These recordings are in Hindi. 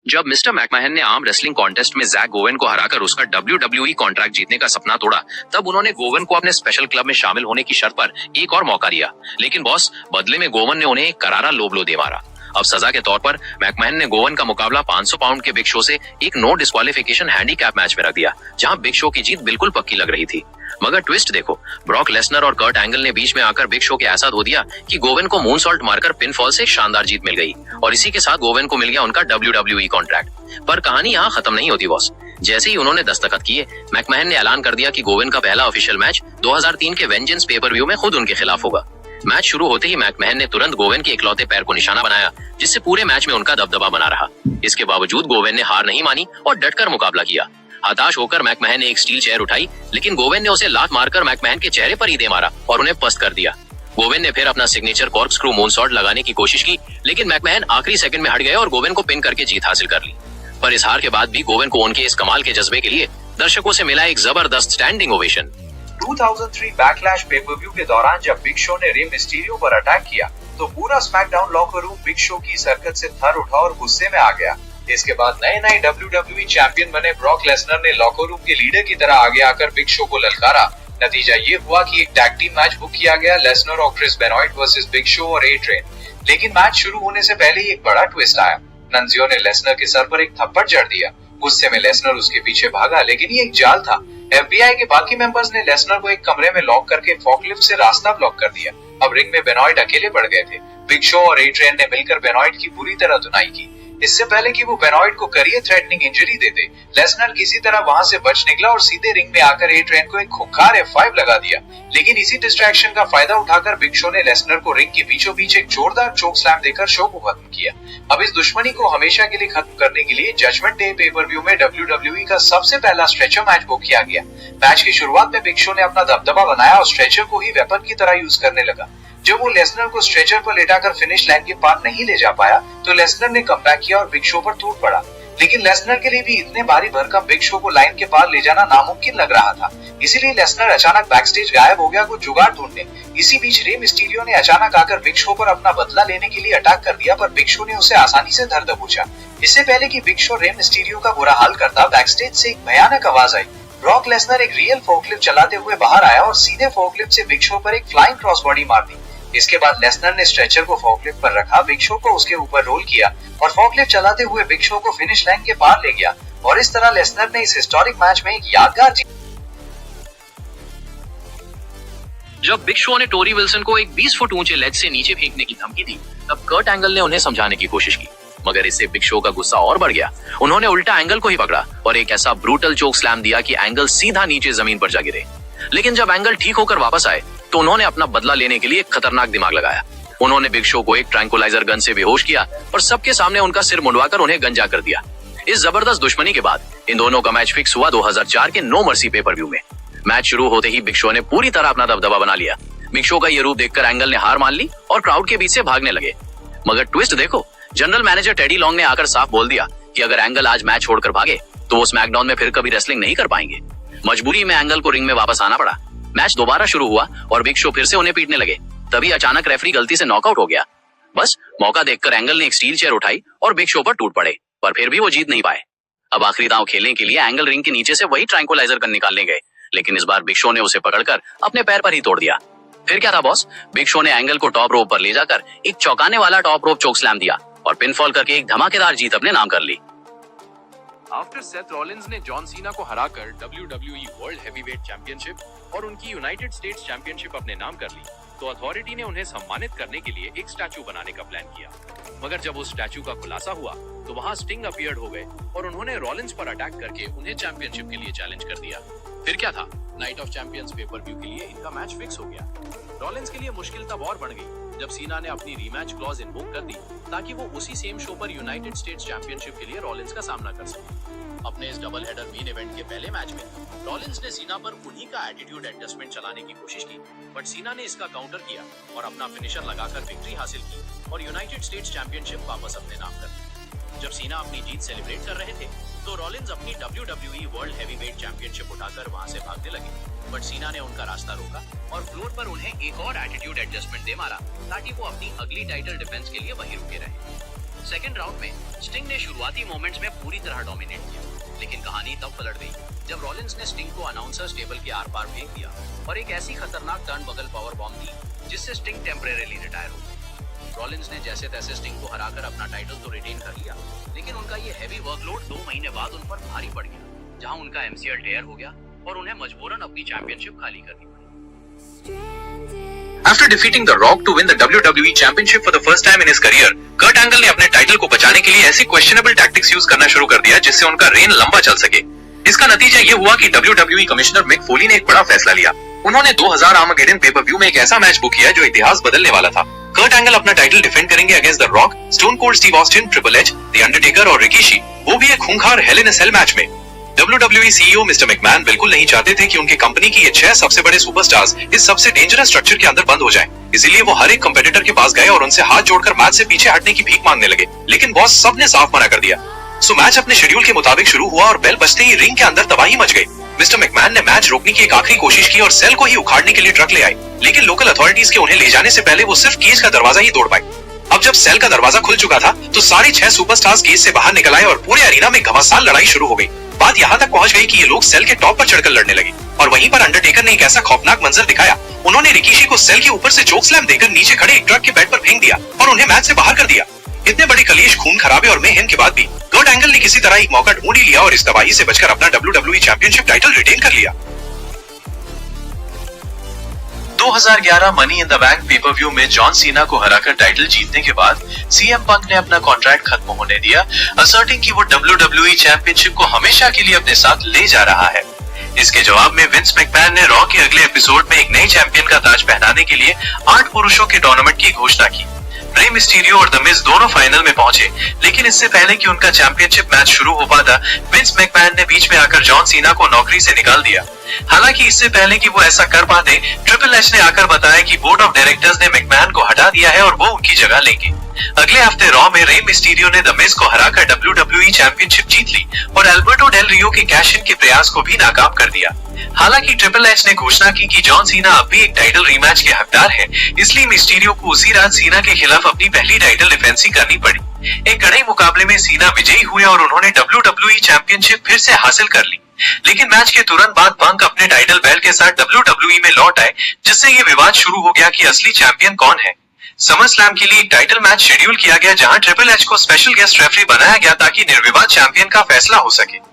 जब मिस्टर मैकमहन ने आर्म रेसलिंग कॉन्टेस्ट में जैक गोवेन को हराकर उसका WWE कॉन्ट्रैक्ट जीतने का सपना तोड़ा, तब उन्होंने गोवेन को अपने स्पेशल क्लब में शामिल होने की शर्त पर एक और मौका दिया। लेकिन बॉस, बदले में गोवेन ने उन्हें एक करारा लो ब्लो दे मारा। अब सजा के तौर पर मैकमहन ने गोवेन का मुकाबला 500 पाउंड के बिग शो से एक नो डिस्क्वालिफिकेशन हैंडीकैप मैच में रख दिया, जहां बिग शो की जीत बिल्कुल पक्की लग रही थी। मगर ट्विस्ट देखो, ब्रॉक लेसनर और कर्ट एंगल ने बीच में आकर बिग शो के ऐसा धो दिया कि गोवेन को मूनसॉल्ट मारकर पिनफॉल से शानदार जीत मिल गई और इसी के साथ गोवेन को मिल गया उनका WWE कॉन्ट्रैक्ट। पर कहानी यहाँ खत्म नहीं होती बॉस। जैसे ही उन्होंने दस्तखत किए, मैकमहन ने ऐलान कर दिया कि गोवेन का पहला ऑफिशियल मैच 2003 के वेंजेंस पेपर व्यू में खुद उनके खिलाफ होगा। मैच शुरू होते ही मैकमहन ने तुरंत गोवेन के इकलौते पैर को निशाना बनाया, जिससे पूरे मैच में उनका दबदबा बना रहा। इसके बावजूद गोवेन ने हार नहीं मानी और डटकर मुकाबला किया। हताश होकर मैकमहन ने एक स्टील चेयर उठाई, लेकिन गोवेन ने उसे लात मारकर मैकमहन के चेहरे पर ही दे मारा और उन्हें पस्त कर दिया। गोवेन ने फिर अपना सिग्नेचर कॉर्कस्क्रू मूनसॉल्ट लगाने की कोशिश की, लेकिन मैकमहन आखिरी सेकंड में हट गए और गोवेन को पिन करके जीत हासिल कर ली। पर इस हार के बाद भी गोवेन को उनके इस कमाल के जज्बे के लिए दर्शकों से मिला एक जबरदस्त स्टैंडिंग ओवेशन। 2003 बैकलैश पेपर-व्यू के दौरान जब बिग शो ने रे मिस्टीरियो पर अटैक किया, तो पूरा SmackDown locker room big show की हरकत से थर उठा और गुस्से में आ गया। इसके बाद नए WWE चैंपियन बने ब्रॉक लेसनर ने लॉकर रूम के लीडर की तरह आगे आकर बिग शो को ललकारा। नतीजा ये हुआ कि एक टैग टीम मैच बुक किया गया, लेसनर और क्रिस बेनॉइट वर्सेस बिग शो और ए ट्रेन। लेकिन मैच शुरू होने से पहले ही एक बड़ा ट्विस्ट आया। नंजियो ने लेसनर के सर पर एक थप्पड़ जड़ दिया। गुस्से में लेसनर उसके पीछे भागा, लेकिन ये एक जाल था। FBI के बाकी मेंबर्स ने लेसनर को एक कमरे में लॉक करके फॉकलिफ्ट से रास्ता ब्लॉक कर दिया। अब रिंग में बेनॉइट अकेले पड़ गए थे। बिग शो और ए ट्रेन ने मिलकर बेनॉइट की बुरी तरह धुनाई की। इससे पहले कि वो बेनॉइट को करियर थ्रेटनिंग इंजरी देते, लेसनर किसी तरह वहां से बच निकला और सीधे रिंग में आकर ए ट्रेन को एक खुंखार F5 लगा दिया। लेकिन इसी डिस्ट्रैक्शन का फायदा उठाकर बिग शो ने लेसनर को रिंग के बीचों बीच एक जोरदार चोक स्लैम देकर शो को खत्म किया। अब इस दुश्मनी को हमेशा के लिए खत्म करने के लिए जजमेंट डे पेपर व्यू में WWE का सबसे पहला स्ट्रेचर मैच बुक किया गया। मैच की शुरुआत में बिग शो ने अपना दबदबा बनाया और स्ट्रेचर को ही वेपन की तरह यूज करने लगा। जब वो लेसनर को स्ट्रेचर पर लेटाकर फिनिश लाइन के पार नहीं ले जा पाया, तो लेसनर ने कमबैक किया और बिग शो पर टूट पड़ा। लेकिन लेसनर के लिए भी इतने भारी भरकम बिग शो को लाइन के पार ले जाना नामुमकिन लग रहा था। इसीलिए लेसनर अचानक बैकस्टेज गायब हो गया कुछ जुगाड़ ढूंढने। इसी बीच रे मिस्टीरियो ने अचानक आकर बिग शो पर अपना बदला लेने के लिए अटैक कर दिया, पर बिग शो ने उसे आसानी से धर दबोचा। इससे पहले कि बिग शो रे मिस्टीरियो का बुरा हाल करता, बैकस्टेज से एक भयानक आवाज आई। ब्रॉक लेसनर एक रियल फोकलिफ्ट चलाते हुए बाहर आया और सीधे फोकलिफ्ट से बिग शो पर एक फ्लाइंग क्रॉस बॉडी मार दी। इसके बाद लेसनर ने स्ट्रेचर को फोकलिफ्ट पर रखा, बिग शो को उसके ऊपर रोल किया और फोकलिफ्ट चलाते हुए बिग शो को फिनिश लाइन के पार ले गया। और इस तरह लेसनर ने इस हिस्टोरिक मैच में एक यादगार जीत। जब बिग शो ने टोरी विल्सन को एक 20 फुट ऊंचे लेज से नीचे फेंकने की धमकी दी, तब कर्ट एंगल ने उन्हें समझाने की कोशिश की, मगर इससे बिग शो का गुस्सा और बढ़ गया। उन्होंने उल्टा एंगल को ही पकड़ा और एक ऐसा ब्रूटल चोक स्लैम दिया कि एंगल सीधा नीचे जमीन पर जा गिरे। लेकिन जब एंगल ठीक होकर वापस आए, तो उन्होंने अपना बदला लेने के लिए एक खतरनाक दिमाग लगाया। उन्होंने बिग शो को एक ट्रैंकुलाइजर गन से बेहोश किया और सबके सामने उनका सिर मुंडवाकर उन्हें गंजा कर दिया। इस जबरदस्त दुश्मनी के बाद इन दोनों का मैच फिक्स हुआ 2004 के नो मर्सी पेपर व्यू में। मैच शुरू होते ही बिग शो ने पूरी तरह अपना दबदबा बना लिया। बिग शो का ये रूप देखकर एंगल ने हार मान ली और क्राउड के बीच से भागने लगे। मगर ट्विस्ट देखो, जनरल मैनेजर टेडी लॉन्ग ने आकर साफ बोल दिया कि अगर एंगल आज मैच छोड़कर भागे, तो वो स्मैकडाउन में फिर कभी रेसलिंग नहीं कर पाएंगे। मजबूरी में एंगल को रिंग में वापस आना पड़ा। मैच दोबारा शुरू हुआ और बिग शो फिर से उन्हें पीटने लगे। तभी अचानक रेफरी गलती से नॉकआउट हो गया। बस मौका देखकर एंगल ने एक स्टील चेयर उठाई और बिग शो पर टूट पड़े, पर फिर भी वो जीत नहीं पाए। अब आखिरी दांव खेलने के लिए एंगल रिंग के नीचे से वही ट्रैंकुलाइजर गन निकालने गए, लेकिन इस बार बिग शो ने उसे पकड़कर अपने पैर पर ही तोड़ दिया। फिर क्या था बॉस, बिग शो ने एंगल को टॉप रोप पर ले जाकर एक चौंकाने वाला टॉप रोप चोक स्लैम दिया और पिनफॉल करके एक धमाकेदार जीत अपने नाम कर ली। आफ्टर सेथ रॉलिंस ने जॉन सीना को हराकर WWE वर्ल्ड हेवीवेट चैंपियनशिप और उनकी यूनाइटेड स्टेट्स चैंपियनशिप अपने नाम कर ली, तो अथॉरिटी ने उन्हें सम्मानित करने के लिए एक स्टैचू बनाने का प्लान किया। मगर जब उस स्टैचू का खुलासा हुआ, तो वहां स्टिंग अपीयर्ड हो गए और उन्होंने रॉलिंस पर अटैक करके उन्हें चैंपियनशिप के लिए चैलेंज कर दिया। फिर क्या था, night of champions pay per view के लिए इनका मैच फिक्स हो गया। रॉलिंस के लिए मुश्किल तब और बढ़ गई जब सीना ने अपनी रीमैच क्लॉज इन्वोक कर दी, ताकि वो उसी सेम शो पर यूनाइटेड स्टेट्स चैंपियनशिप के लिए रॉलिंस का सामना कर सके। अपने इस डबल हेडर मेन इवेंट के पहले मैच में रॉलिंस ने सीना पर उन्हीं का एटीट्यूड एडजस्टमेंट चलाने की कोशिश की, बट सीना ने इसका काउंटर किया और अपना फिनिशर लगाकर विक्ट्री हासिल की और यूनाइटेड स्टेट्स चैंपियनशिप वापस अपने नाम कर दी। जब सीना अपनी जीत सेलिब्रेट कर रहे थे, तो रॉलिंस अपनी WWE वर्ल्ड हेवीवेट चैंपियनशिप उठाकर वहां से भागने लगे, बट सीना ने उनका रास्ता रोका और फ्लोर पर उन्हें एक और एटीट्यूड एडजस्टमेंट दे मारा, ताकि वो अपनी अगली टाइटल डिफेंस के लिए वहीं रुके रहे। सेकंड राउंड में स्टिंग ने शुरुआती मोमेंट्स में पूरी तरह डोमिनेट किया, लेकिन कहानी तब पलट गई जब रॉलिंस ने स्टिंग को अनाउंसर्स टेबल के आर पार फेंक दिया और एक ऐसी खतरनाक टर्न बगल पावर बॉम्ब दी जिससे स्टिंग टेम्परेरीली रिटायर हो गई। रॉलिंस ने जैसे तैसे स्टिंग को हराकर अपना टाइटल तो रिटेन कर लिया, लेकिन उनका ये हैवी वर्कलोड 2 महीने बाद उन पर भारी पड़ गया, जहां उनका MCL टेयर हो गया और उन्हें मजबूरन अपनी चैंपियनशिप खाली करनी पड़ी। After defeating The Rock to win the WWE Championship for the first time in his career, Kurt Angle ने अपने टाइटल को बचाने के लिए ऐसी क्वेश्चनेबल टैक्टिक्स यूज करना शुरू कर दिया जिससे उनका रेन लंबा चल सके। इसका नतीजा ये हुआ कि WWE कमिश्नर मिक फोली ने एक बड़ा फैसला लिया। उन्होंने 2000 आर्मागेडन पेपर-व्यू में एक ऐसा मैच बुक किया जो इतिहास बदलने वाला था। कर्ट एंगल अपना टाइटल डिफेंड करेंगे against the rock, stone cold Steve Austin, triple H, the Undertaker और रिकीशी, वो भी एक खूंखार हेल इन अ सेल मैच में। WWE CEO मिस्टर मैकमैन बिल्कुल नहीं चाहते थे कि उनकी कंपनी की ये 6 सबसे बड़े सुपरस्टार्स इस सबसे डेंजरस स्ट्रक्चर के अंदर बंद हो जाएं। इसीलिए वो हर एक कंपेटिटर के पास गए और उनसे हाथ जोड़कर मैच से पीछे हटने की भीख मांगने लगे, लेकिन बॉस सबने साफ मना कर दिया। सो मैच अपने शेड्यूल के मुताबिक शुरू हुआ और बेल बजते ही रिंग के अंदर तबाही मच गई। मिस्टर मैकमैन ने मैच रोकने की एक आखिरी कोशिश की और सेल को ही उखाड़ने के लिए ट्रक ले आए, लेकिन लोकल अथॉरिटीज के उन्हें ले जाने से पहले वो सिर्फ केज का दरवाजा ही तोड़ पाए। अब जब सेल का दरवाजा खुल चुका था तो सारी 6 सुपरस्टार्स केज से बाहर निकल आए और पूरे अरीना में घमासान लड़ाई शुरू हो गई। बात यहाँ तक पहुँच गई कि ये लोग सेल के टॉप पर चढ़कर लड़ने लगे और वहीं पर अंडरटेकर ने एक ऐसा खौफनाक मंजर दिखाया। उन्होंने रिकीशी को सेल के ऊपर से चोक स्लैम देकर नीचे खड़े एक ट्रक के बेड पर फेंक दिया और उन्हें मैच से बाहर कर दिया। इतने बड़े कलेश, खून खराबे और मेहम के बाद भी कर्ट एंगल ने किसी तरह एक मौका ढूंढ ही लिया और इस तबाही से बचकर अपना WWE चैंपियनशिप टाइटल रिटेन कर लिया। 2011 money in the bank paper-view में जॉन सीना को हराकर टाइटल जीतने के बाद सीएम पंक ने अपना कॉन्ट्रैक्ट खत्म होने दिया, असर्टिंग कि वो WWE चैंपियनशिप को हमेशा के लिए अपने साथ ले जा रहा है। इसके जवाब में विंस मैकमैन ने रॉ के अगले एपिसोड में एक नए चैंपियन का ताज पहनाने के लिए 8 पुरुषों के टूर्नामेंट की घोषणा की। रे मिस्टीरियो और द मिज दोनों फाइनल में पहुंचे, लेकिन इससे पहले कि उनका चैंपियनशिप मैच शुरू हो पाता, विंस मैकमैन ने बीच में आकर जॉन सीना को नौकरी से निकाल दिया। हालांकि इससे पहले कि वो ऐसा कर पाते, ट्रिपल एच ने आकर बताया कि बोर्ड ऑफ डायरेक्टर्स ने मैकमैन को हटा दिया है और वो उनकी जगह लेंगे। अगले हफ्ते रॉ में रे मिस्टीरियो ने द मिज को हराकर WWE चैंपियनशिप जीत ली और एल्बर्टो डेल रियो के कैश इन के प्रयास को भी नाकाम कर दिया। हालांकि ट्रिपल एच ने घोषणा की कि जॉन सीना अब भी एक टाइटल रीमैच के हकदार है, इसलिए मिस्टीरियो को उसी रात सीना के खिलाफ अपनी पहली टाइटल डिफेंस ही करनी पड़ी। एक कड़े मुकाबले में सीना विजयी हुए और उन्होंने WWE चैंपियनशिप फिर से हासिल कर ली, लेकिन मैच के तुरंत बाद पंक अपने टाइटल बेल्ट के साथ WWE में लौट आए, जिससे ये विवाद शुरू हो गया कि असली चैंपियन कौन है। समर स्लैम के लिए एक टाइटल मैच शेड्यूल किया गया जहां ट्रिपल एच को स्पेशल गेस्ट रेफरी बनाया गया ताकि निर्विवाद चैंपियन का फैसला हो सके।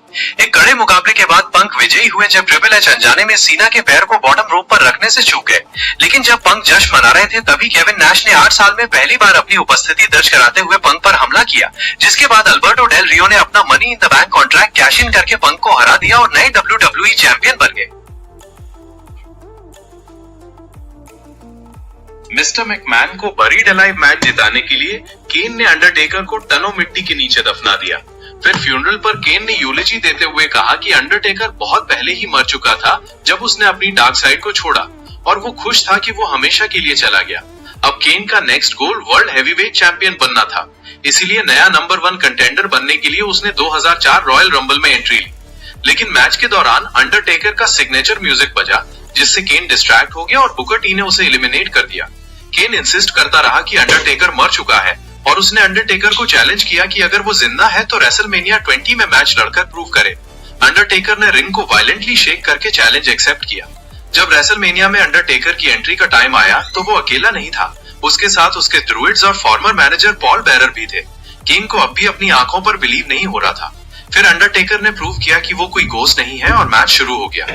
एक कड़े मुकाबले के बाद पंक विजयी हुए जब ट्रिपल एच अनजाने में सीना के पैर को बॉटम रोप पर रखने से चूक गए, लेकिन जब पंक जश्न मना रहे थे तभी केविन नैश ने 8 साल में पहली बार अपनी उपस्थिति दर्ज कराते हुए पंक पर हमला किया, जिसके बाद अल्बर्टो डेल रियो ने अपना money in the bank contract cash in करके पंक को हरा दिया और नए WWE चैंपियन बन गए। मिस्टर मैकमैन को बरीड अलाइव मैच जिताने के लिए केन ने अंडरटेकर को टनों मिट्टी के नीचे दफना दिया। फिर फ्यूनरल पर केन ने यूलोजी देते हुए कहा कि अंडरटेकर बहुत पहले ही मर चुका था जब उसने अपनी डार्क साइड को छोड़ा और वो खुश था कि वो हमेशा के लिए चला गया। अब केन का नेक्स्ट गोल वर्ल्ड हैवीवेट चैंपियन बनना था, इसीलिए नया नंबर 1 कंटेंडर बनने के लिए उसने 2004 रॉयल रंबल में एंट्री ली। लेकिन मैच के दौरान अंडरटेकर का सिग्नेचर म्यूजिक बजा, जिससे केन डिस्ट्रैक्ट हो गया और बुकर टी ने उसे एलिमिनेट कर दिया। केन इंसिस्ट करता रहा कि अंडरटेकर मर चुका है और उसने अंडरटेकर को चैलेंज किया कि अगर वो जिंदा है तो रेसलमेनिया 20 में मैच लड़कर प्रूव करे। अंडरटेकर ने रिंग को वायलेंटली शेक करके चैलेंज एक्सेप्ट किया। जब रेसलमेनिया में अंडरटेकर की एंट्री का टाइम आया तो वो अकेला नहीं था, उसके साथ उसके ड्रूइड्स और फॉर्मर मैनेजर पॉल बेरर भी थे। किंग को अब भी अपनी आंखों पर बिलीव नहीं हो रहा था। फिर अंडरटेकर ने प्रूव किया कि वो कोई गोस्ट नहीं है और मैच शुरू हो गया।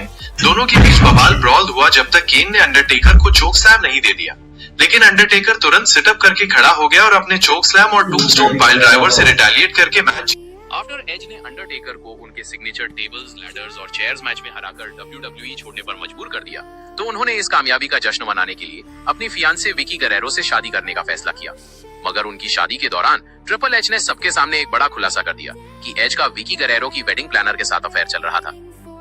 दोनों के बीच बवाल ब्रॉल हुआ जब तक केन ने अंडरटेकर को चोक स्लैम नहीं दे दिया, लेकिन अंडरटेकर तुरंत सिटअप करके खड़ा हो गया और अपने चोक स्लैम और टूमस्टोन पाइल ड्राइवर से रिटेलिएट करके मैच। आफ्टर एज ने अंडरटेकर को उनके सिग्नेचर टेबल्स, लैडर्स और चेयर्स मैच में हराकर WWE छोड़ने पर मजबूर कर दिया, तो उन्होंने इस कामयाबी का जश्न मनाने के लिए अपनी फियांसे विकी गरेरो से शादी करने का फैसला किया। मगर उनकी शादी के दौरान ट्रिपल एच ने सबके सामने एक बड़ा खुलासा कर दिया कि एज का विकी गरेरो की वेडिंग प्लानर के साथ अफेयर चल रहा था।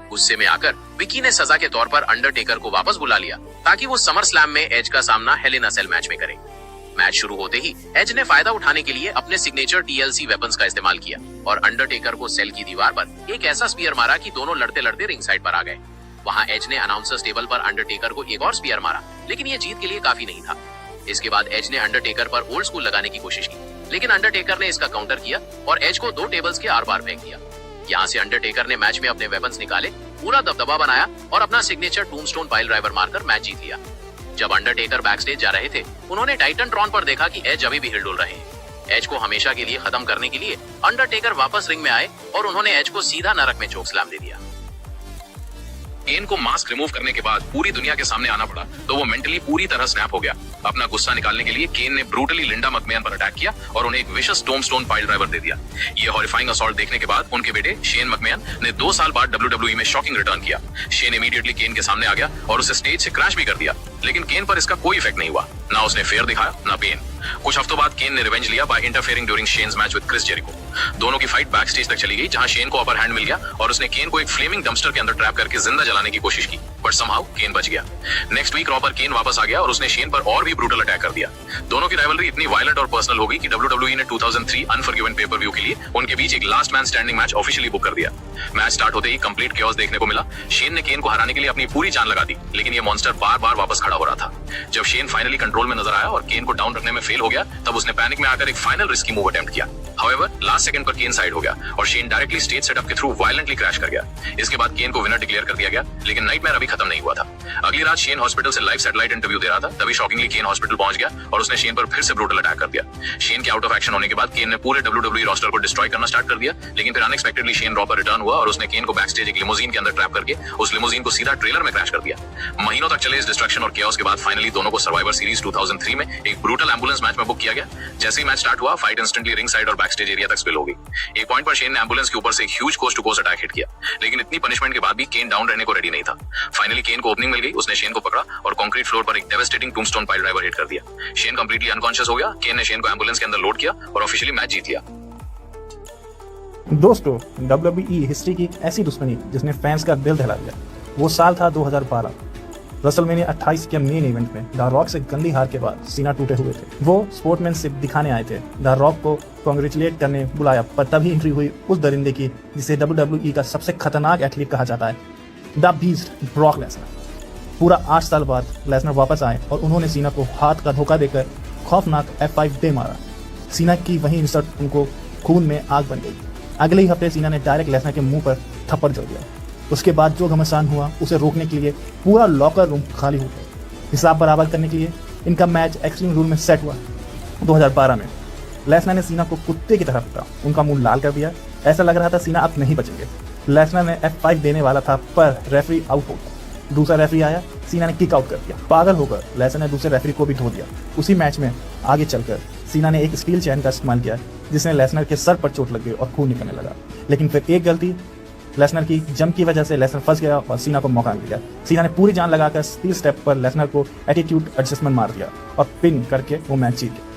गुस्से में आकर विकी ने सजा के तौर पर अंडरटेकर को वापस बुला लिया ताकि वो समर स्लैम में एज का सामना हेल इन अ सेल मैच में करे। मैच शुरू होते ही एज ने फायदा उठाने के लिए अपने सिग्नेचर TLC वेपन्स का इस्तेमाल किया और अंडरटेकर को सेल की दीवार पर एक ऐसा स्पीयर मारा कि दोनों लड़ते लड़ते रिंग साइड पर आ गए। वहां एज ने अनाउंसर्स टेबल पर अंडरटेकर को एक और स्पीयर मारा, लेकिन ये जीत के लिए काफी नहीं था। इसके बाद एज ने अंडरटेकर पर ओल्ड स्कूल लगाने की कोशिश की, लेकिन अंडरटेकर ने इसका काउंटर किया और एज को 2 टेबल्स के आर पार फेंक दिया। यहाँ से अंडरटेकर ने मैच में अपने वेपन्स निकाले, पूरा दबदबा बनाया और अपना सिग्नेचर टूमस्टोन पाइल ड्राइवर मारकर मैच जीत लिया। जब अंडरटेकर बैकस्टेज जा रहे थे, उन्होंने टाइटनट्रॉन पर देखा कि एज अभी भी हिलडुल रहे हैं। एज को हमेशा के लिए खत्म करने के लिए अंडरटेकर वापस रिंग में आए और उन्होंने एज को सीधा नरक में चोक स्लैम दे दिया। केन को मास्क रिमूव करने के बाद पूरी दुनिया के सामने आना पड़ा तो वो मेंटली पूरी तरह स्नैप हो गया। अपना गुस्सा निकालने के लिए केन ने ब्रूटली लिंडा मैकमैन पर अटैक किया और उन्हें एक विशस टोमस्टोन पाइल ड्राइवर दे दिया। ये हॉरिफाइंग असॉल्ट देखने के बाद उनके बेटे शेन मैकमैन ने 2 साल बाद WWE में शॉकिंग रिटर्न किया। शेन इमीडिएटली केन के सामने आ गया और उसे स्टेज से क्रैश भी कर दिया, लेकिन केन पर इसका कोई इफेक्ट नहीं हुआ। ना उसने फेयर दिखाया ना पेन। कुछ हफ्तों बाद केन ने रिवेंज लिया by interfering during Shane's match with Chris Jericho. दोनों की फाइट बैक स्टेज तक चली गई, जहां शेन को अपर हैंड मिल गया और उसने केन को एक फ्लेमिंग डंपस्टर के अंदर ट्रैप करके जिंदा जलाने की कोशिश की, बट समहाउ केन बच गया। नेक्स्ट वीक रॉ पर केन वापस आ गया और उसने शेन पर और भी ब्रूटल अटैक कर दिया। दोनों की राइवलरी इतनी वायलेंट और पर्सनल हो गई कि WWE ने 2003 अनफॉरगिवन पे-पर-व्यू के लिए उनके बीच एक last man standing match officially book कर दिया। मैच स्टार्ट होते ही कंप्लीट chaos देखने को मिला। शेन ने केन को हराने के लिए अपनी पूरी जान लगा दी, लेकिन ये मॉन्स्टर बार-बार वापस खड़ा हो रहा था। जब शेन फाइनली कंट्रोल में नजर आया और केन को डाउन रखने में फेल हो गया, तब उसने पैनिक में आकर एक फाइनल रिस्की मूव अटेम्प्ट किया। हाउएवर लास्ट सेकंड पर केन साइड हो गया और शेन डायरेक्टली स्टेज सेटअप के थ्रू वायलेंटली क्रैश कर गया। इसके बाद केन को विनर डिक्लेयर कर दिया गया, लेकिन नाइटमेयर अभी खत्म नहीं हुआ था। अगली रात शेन हॉस्पिटल से लाइव सैटेलाइट इंटरव्यू दे रहा था, तभी शॉकिंगली केन हॉस्पिटल पहुंच गया और उसने शेन पर फिर से ब्रूटल अटैक कर दिया। शेन के आउट ऑफ एक्शन होने के बाद केन ने पूरे WWE रोस्टर को डिस्ट्रॉय करना स्टार्ट कर दिया, लेकिन फिर अनएक्सपेक्टेडली शेन रॉ पर रिटर्न हुआ और उसने केन को बैकस्टेज एक लिमोजीन के अंदर ट्रैप करके उस लिमोजीन को सीधा ट्रेलर में क्रैश कर दिया। महीनों तक चले इस डिस्ट्रक्शन और chaos के बाद फाइनली दोनों को सर्वाइवर सीरीज 2003 में एक ब्रूटल एम्बुलेंस मैच में बुक किया गया। जैसे ही मैच स्टार्ट हुआ, फाइट इंस्टेंटली रिंग साइड और बैकस्टेज एरिया तक स्पिल हो गई। एक पॉइंट पर शेन ने एम्बुलेंस के ऊपर से एक huge coast to coast attack hit किया, लेकिन इतनी पनिशमेंट के बाद भी केन डाउन रहने को रेडी नहीं था। फाइनली केन को ओपनिंग मिल गई, उसने शेन को पकड़ा और कंक्रीट फ्लोर पर एक devastating tombstone pile driver hit कर दिया। शेन कंप्लीटली अनकॉन्शियस हो गया। केन ने शेन को एम्बुलेंस के अंदर लोड किया और ऑफिशियली मैच जीत लिया। दोस्तों, WWE हिस्ट्री की एक ऐसी दुश्मनी जिसने फैंस का दिल दहला दिया, वो साल था 2012। रेसलमेनिया 28 के मेन इवेंट में द रॉक से गंदी हार के बाद सीना टूटे हुए थे। वो स्पोर्ट्समैनशिप दिखाने आए थे, द रॉक को कांग्रेचुलेट करने बुलाया, पर तभी एंट्री हुई उस दरिंदे की जिसे WWE का सबसे खतरनाक एथलीट कहा जाता है, द बीस्ट ब्रॉक लेसनर। पूरा 8 साल बाद लेसनर वापस आए और उन्होंने सीना को हाथ का धोखा देकर खौफनाक F5 दे मारा। सीना की वही इंसल्ट उनको खून में आग बन गई। अगले ही हफ्ते सीना ने डायरेक्ट लेसनर के मुंह पर थप्पड़ जड़ दिया। उसके बाद जो घमासान हुआ, उसे रोकने के लिए पूरा लॉकर रूम खाली हो गया। हिसाब बराबर करने के लिए इनका मैच एक्सट्रीम रूल में सेट हुआ 2012 में। लेसनर ने सीना को कुत्ते की तरह पीटा, उनका मुंह लाल कर दिया। ऐसा लग रहा था सीना अब नहीं बचेंगे। लेसनर ने F5 देने वाला था, पर रेफरी आउट हो गया। दूसरा रेफरी आया, सीना ने किक आउट कर दिया। पागल होकर लेसनर ने दूसरे रेफरी को भी धो दिया। उसी मैच में आगे चलकर सीना ने एक स्टील चैन का इस्तेमाल किया, जिसने लेसनर के सर पर चोट लग गई और खून निकलने लगा। लेकिन फिर एक गलती लेसनर की जंप की वजह से लेसनर फंस गया और सीना को मौका मिल गया। सीना ने पूरी जान लगाकर स्टील स्टेप पर लेसनर को एटीट्यूड एडजस्टमेंट मार दिया और पिन करके वो मैच जीत गया।